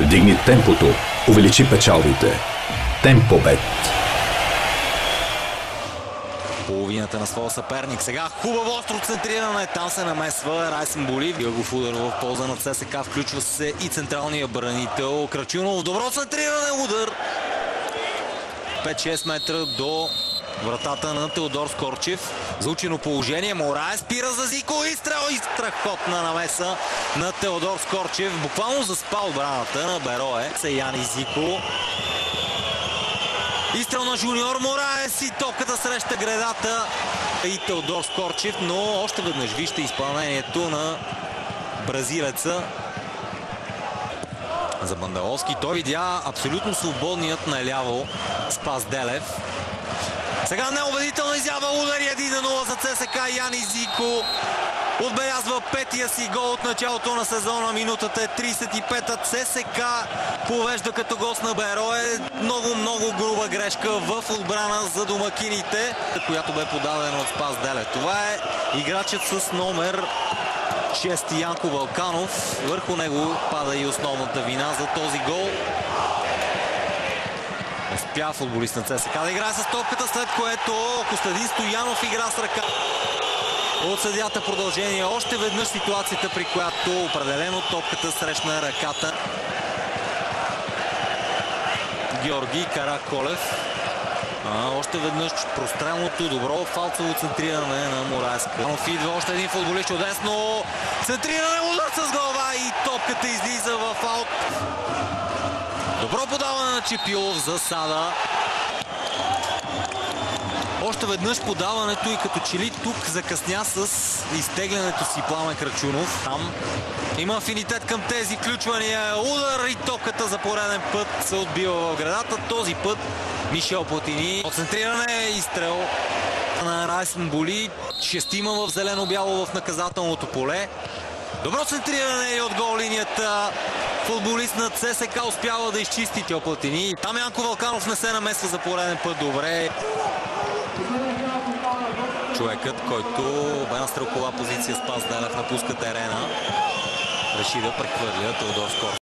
Вдигни темпото, увеличи печалбите. Темпобет. Половината на своя съперник. Сега хубаво остро центриране. Там се намесва Райсен Боли. Гългов удар в полза на ЦСКА. Включва се и централния бранител Крачунов. Добро центриране. Удар. 5-6 метра до вратата на Теодор Скорчев. Заучено положение. Мораес спира за Зико. Изстрел и страхотна намеса на Теодор Скорчев. Буквално заспа отбраната на Берое. Яни Зико. Изстрел на Жуниор Мораес и топката среща гредата и Теодор Скорчев, но още веднъж вижте изпълнението на бразилеца. За Бандаловски той видя абсолютно свободният наляво Спас Делев. Сега неубедителна изява, удари 1-0 за ЦСКА. Яни Зико отбелязва петия си гол от началото на сезона. Минутата е 35-та. ЦСКА повежда като гост на Берое. Много груба грешка в отбрана за домакините, която бе подадена от Спас Делев. Това е играчът с номер 6 Янко Вълканов. Върху него пада и основната вина за този гол. Успя футболист на ЦСКА да играе с топката, след което Костадин Стоянов игра с ръка. От съдията продължение. Още веднъж ситуацията, при която определено топката срещна ръката. Георги Караколев. Още веднъж прострелното добро фалцово центриране на Мораес. Идва още един футболист, чудесно центриране, удар с глава и топката излиза в аут. Добро подаване на Чепилов за Сада. Още веднъж подаването и като че ли тук закъсня с изтеглянето си Пламен Крачунов. Там има афинитет към тези включвания. Удар и топката за пореден път се отбива в градата. Този път Мишел Платини. Центриране и изстрел на Райсен Боли. Шестима в зелено-бяло в наказателното поле. Добро центриране и от гол линията. Футболист на ЦСКА успява да изчисти Платини. Там Янко Вълканов не се намесва за пореден път добре. Човекът, който бе на стрелкова позиция, Спас Делев, напуска терена. Реши да прехвърля Теодор Скорчев.